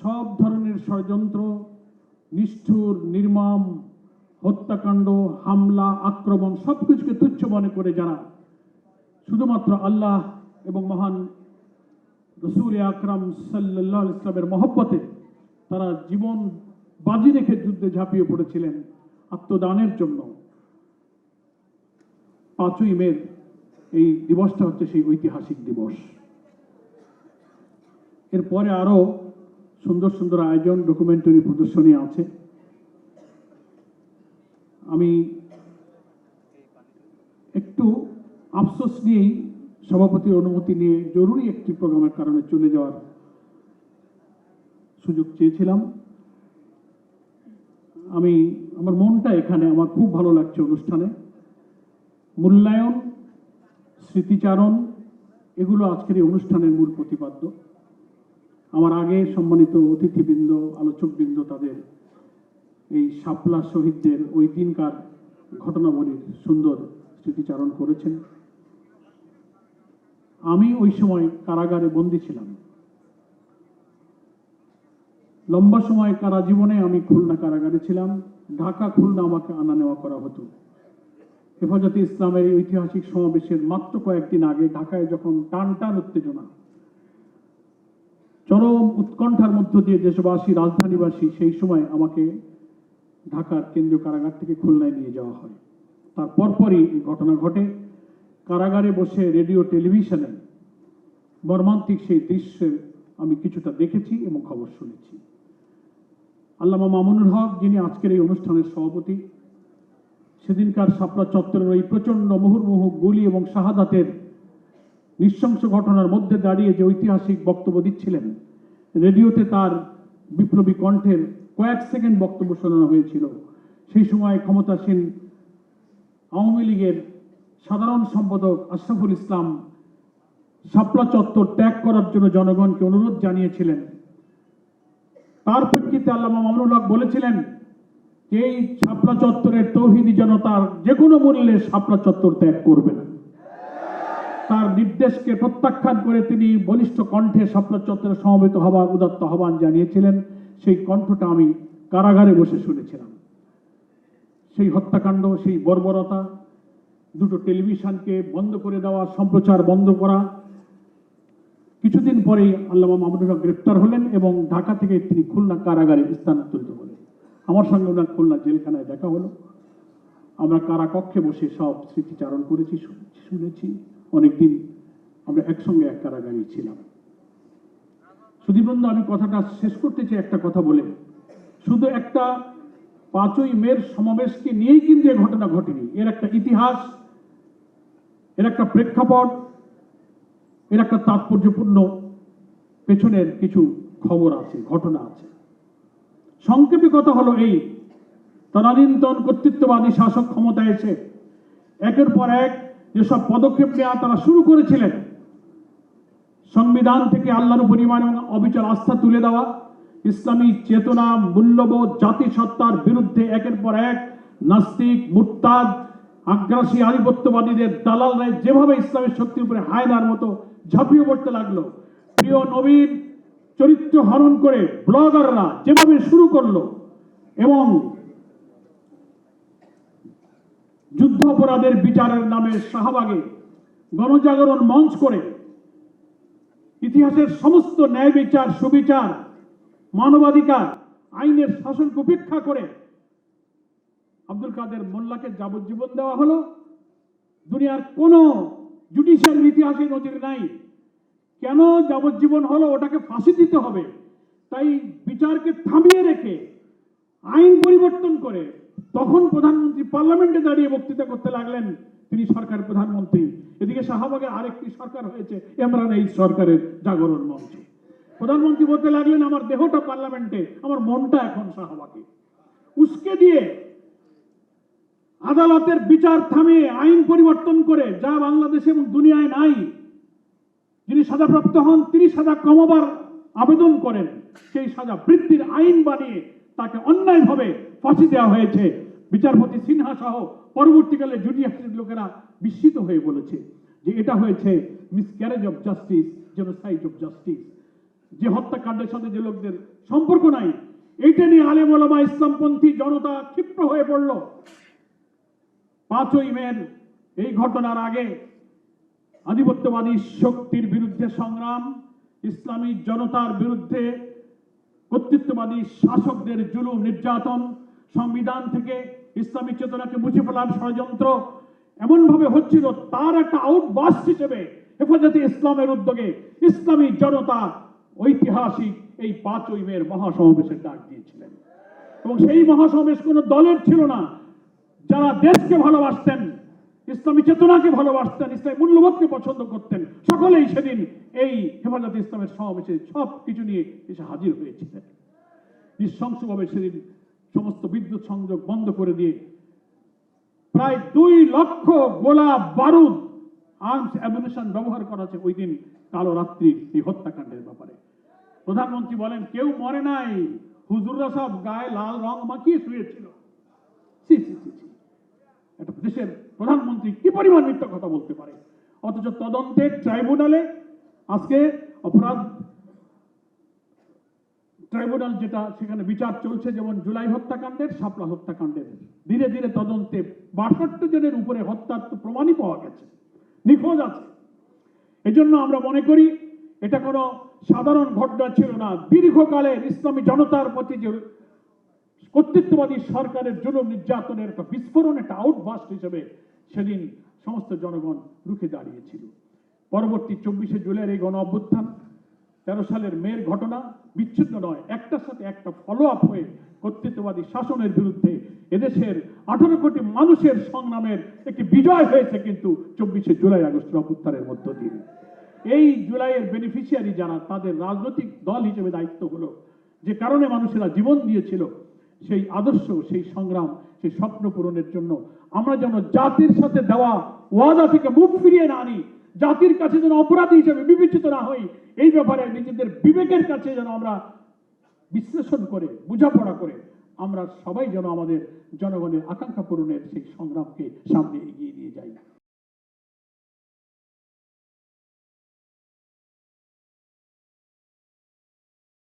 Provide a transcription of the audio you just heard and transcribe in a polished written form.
সব ধরনের ষড়যন্ত্র, নিষ্ঠুর নির্মম হত্যাকাণ্ড, হামলা, আক্রমণ সবকিছুকে তুচ্ছ মনে করে যারা শুধুমাত্র আল্লাহ এবং মহান রসুল আকরাম সাল্লাল্লাহু আলাইহি ওয়াসাল্লামের মহব্বতে তারা জীবন বাজি রেখে যুদ্ধে ঝাঁপিয়ে পড়েছিলেন আত্মদানের জন্য, 5ই মে এই দিবসটা হচ্ছে সেই ঐতিহাসিক দিবস। এরপরে আরো সুন্দর সুন্দর আয়োজন, ডকুমেন্টারি প্রদর্শনী আছে। আমি একটু আফসোস নিয়েই সভাপতির অনুমতি নিয়ে জরুরি একটি প্রোগ্রামের কারণে চলে যাওয়ার সুযোগ চেয়েছিলাম। আমার মনটা এখানে, আমার খুব ভালো লাগছে অনুষ্ঠানে। মূল্যায়ন, স্মৃতিচারণ এগুলো আজকের এই অনুষ্ঠানের মূল প্রতিপাদ্য। আমার আগে সম্মানিত অতিথিবৃন্দ, আলোচকবৃন্দ তাদের এই শাপলা শহীদদের ওই দিনকার ঘটনাবলীর সুন্দর স্মৃতিচারণ করেছেন। আমি ওই সময় কারাগারে বন্দী ছিলাম। লম্বা সময় কারা জীবনে আমি খুলনা কারাগারে ছিলাম। ঢাকা খুলনা আমাকে আনা নেওয়া করা হতো। হেফাজতে ইসলামের ঐতিহাসিক সমাবেশের মাত্র কয়েকদিন আগে ঢাকায় যখন টান টান উত্তেজনা, চরম উৎকণ্ঠার মধ্য দিয়ে দেশবাসী, রাজধানীবাসী, সেই সময় আমাকে ঢাকার কেন্দ্রীয় কারাগার থেকে খুলনায় নিয়ে যাওয়া হয়। তার পরপরই এই ঘটনা ঘটে। কারাগারে বসে রেডিও টেলিভিশনে মর্মান্তিক সেই দৃশ্যে আমি কিছুটা দেখেছি এবং খবর শুনেছি। আল্লামা মামুনুল হক, যিনি আজকের এই অনুষ্ঠানের সভাপতি, সেদিনকার শাপলা চত্বরের ওই প্রচন্ড মুহুর্মুহু গুলি এবং শাহাদাতের নৃশংস ঘটনার মধ্যে দাঁড়িয়ে যে ঐতিহাসিক বক্তব্য দিচ্ছিলেন, রেডিওতে তার বিপ্লবী কণ্ঠের কয়েক সেকেন্ড বক্তব্য শোনানো হয়েছিল। সেই সময় ক্ষমতাসীন আওয়ামী লীগের সাধারণ সম্পাদক আশরাফুল ইসলাম শাপলা চত্বর ত্যাগ করার জন্য জনগণকে অনুরোধ জানিয়েছিলেন। তার প্রেক্ষিতে আল্লামা মামুনুল হক বলেছিলেন যে এই শাপলা চত্বরের তৌহিদি জনতার যে কোনো মূল্যে শাপলা চত্বর ত্যাগ করবে না। তার নির্দেশকে প্রত্যাখ্যান করে তিনি বলিষ্ঠ কণ্ঠে শাপলা চত্বরে সমবেত হওয়ার উদাত্ত আহ্বান জানিয়েছিলেন। সেই কণ্ঠটা আমি কারাগারে বসে শুনেছিলাম। সেই হত্যাকাণ্ড, সেই বর্বরতা, দুটো টেলিভিশনকে বন্ধ করে দেওয়া, সম্প্রচার বন্ধ করা। কিছুদিন পরেই আল্লামা মামুনুল হক গ্রেফতার হলেন এবং ঢাকা থেকে তিনি খুলনা কারাগারে স্থানান্তরিত হলেন। আমার সঙ্গে ওনার খুলনা জেলখানায় দেখা হলো। আমরা কারাকক্ষে বসে সব স্মৃতিচারণ করেছি, শুনেছি। অনেকদিন আমরা একসঙ্গে এক কারাগারেই ছিলাম। সুধীবৃন্দ, আমি কথাটা শেষ করতে চাই একটা কথা বলে। শুধু একটা 5ই মের সমাবেশকে নিয়েই কিন্তু এই ঘটনা ঘটেনি। এর একটা ইতিহাস, এর একটা প্রেক্ষাপট, এর একটা তাৎপর্যপূর্ণ পেছনের কিছু খবর আছে, ঘটনা আছে। সংক্ষেপে কথা হলো এই, তদানীন্তন কর্তৃত্ববাদী শাসক ক্ষমতায় এসে একের পর এক যেসব পদক্ষেপ নেওয়া তারা শুরু করেছিলেন, সংবিধান থেকে আল্লাহর উপর ঈমান এবং অবিচল আস্থা তুলে দেওয়া, ইসলামী চেতনা, মূল্যবোধ, জাতিসত্তার বিরুদ্ধে একের পর এক নাস্তিক, মুরতাদ, আগ্রাসী আধিপত্যবাদীদের দালালরা যেভাবে ইসলামের শক্তির উপরে হায়নার মতো ঝাঁপিয়ে পড়তে লাগলো, প্রিয় নবীর চরিত্র হরণ করে ব্লগাররা যেভাবে শুরু করলো এবং যুদ্ধ অপরাধের বিচারের নামে শাহবাগে গণজাগরণ মঞ্চ করে ইতিহাসের সমস্ত ন্যায় বিচার, সুবিচার, মানবাধিকার, আইনের শাসনকে উপেক্ষা করে আব্দুল কাদের মোল্লাকে যাবজ্জীবন দেওয়া হলো। দুনিয়ার কোন জুডিশিয়াল ইতিহাসে নজির নাই। কেন যাবজ্জীবন হলো? ওটাকে ফাঁসি দিতে হবে। তাই বিচারকে থামিয়ে রেখে আইন পরিবর্তন করে তখন প্রধানমন্ত্রী পার্লামেন্টে দাঁড়িয়ে বক্তৃতা করতে লাগলেন। তিনি সরকার প্রধানমন্ত্রী, এদিকে শাহবাগের আরেকটি সরকার হয়েছে, ইমরান এই সরকারের জাগরণ মঞ্চ। প্রধানমন্ত্রী বলতে লাগলেন আমার দেহটা পার্লামেন্টে, আমার মনটা এখন শাহবাগে। উস্কে দিয়ে আদালতের বিচার থামিয়ে আইন পরিবর্তন করে, যা বাংলাদেশে এবং দুনিয়ায় নাই, যিনি সাজাপ্রাপ্ত হন তিনি সাজা কমাবার আবেদন করেন, সেই সাজা বৃদ্ধির আইন বানিয়ে তাকে অন্যায়ভাবে ফাঁসি দেওয়া হয়েছে। বিচারপতি সিনহা সহ পরবর্তীকালে জুডিশিয়ারির লোকেরা বিস্মিত হয়ে বলেছে যে এটা হয়েছে miscarriage of justice, genocide of justice. যে হত্যাকাণ্ডের সাথে যে লোকদের সম্পর্ক নাই, এইটা নিয়ে আলেম ওলামা ইসলামপন্থী জনতা ক্ষিপ্র হয়ে পড়ল। 5ই মে এই ঘটনার আগে আধিপত্যবাদী শক্তির বিরুদ্ধে সংগ্রাম, ইসলামী জনতার বিরুদ্ধে কর্তৃত্ববাদী শাসকদের জুলুম নির্যাতন, সংবিধান থেকে ইসলামী চেতনাকে মুছে ফেলার ষড়যন্ত্র এমন ভাবে হচ্ছিল, তার একটা আউটবাস্ট হিসেবে হেফাজতে ইসলামের উদ্যোগে ইসলামী জনতা ঐতিহাসিক এই 5ই মের মহাসমাবেশের ডাক দিয়েছিলেন। এবং সেই মহাসমাবেশ কোনো দলের ছিল না। যারা দেশকে ভালোবাসতেন, ইসলামী চেতনাকে ভালোবাসতেন, ইসলামী মূল্যবোধকে পছন্দ করতেন, সকলেই সেদিন এই হেফাজতে ইসলামের সমাবেশে সব কিছু নিয়ে এসে হাজির হয়েছিলেন। নৃশংসভাবে সেদিন সমস্ত বিদ্যুৎ সংযোগ বন্ধ করে দিয়ে প্রায় 2 লক্ষ গোলা বারুদ আর্মস অ্যামিউনিশন ব্যবহার করা হয়েছে ওই দিন কালো রাত্রির এই হত্যাকাণ্ডের ব্যাপারে। প্রধানমন্ত্রী বলেন কেউ মরে নাই, হুজুররা সব গায়ে লাল রং মাখিয়ে শুয়েছিল। একটা দেশের প্রধানমন্ত্রী কি পরিমাণ মিথ্যা কথা বলতে পারে? অথচ তদন্তের ট্রাইব্যুনালে আজকে অপরাধ ট্রাইব্যুনাল যেটা, সেখানে বিচার চলছে, যেমন জুলাই হত্যাকাণ্ডের, শাপলা হত্যাকাণ্ডের। ধীরে ধীরে তদন্তে 62 জনের উপরে হত্যার তো প্রমাণই পাওয়া গেছে, নিখোঁজ আছে। এজন্য আমরা মনে করি এটা কোনো সাধারণ ঘটনা ছিল না। দীর্ঘকালের ইসলামী জনতার প্রতি যে কর্তৃত্ববাদী সরকারের জুলুম নির্যাতনের একটা বিস্ফোরণ, একটা আউটবাস্ট হিসেবে সেদিন সমস্ত জনগণ রুখে দাঁড়িয়েছিল। পরবর্তী 24শে জুলাইয়ের এই গণ অভ্যুত্থান, 13 সালের মের ঘটনা বিচ্ছিন্ন নয়, একটার সাথে একটা ফলো আপ হয়ে কর্তৃত্ববাদী শাসনের বিরুদ্ধে এদেশের 18 কোটি মানুষের সংগ্রামের একটি বিজয় হয়েছে কিন্তু 24শে জুলাই আগস্টের অভ্যুত্থানের মধ্য দিয়ে। এই জুলাইয়ের বেনিফিশিয়ারি যারা, তাদের রাজনৈতিক দল হিসেবে দায়িত্ব হলো, যে কারণে মানুষেরা জীবন দিয়েছিল, সেই আদর্শ, সেই সংগ্রাম, সেই স্বপ্ন পূরণের জন্য আমরা যেন জাতির সাথে দেওয়া ওয়াদা থেকে মুখ ফিরিয়ে না আনি, জাতির কাছে যেন অপরাধী হিসেবে বিবেচিত না হই, এই ব্যাপারে নিজেদের বিবেকের কাছে যেন আমরা বিশ্লেষণ করে, বোঝাপড়া করে আমরা সবাই যেন আমাদের জনগণের আকাঙ্ক্ষা পূরণের সেই সংগ্রামকে সামনে এগিয়ে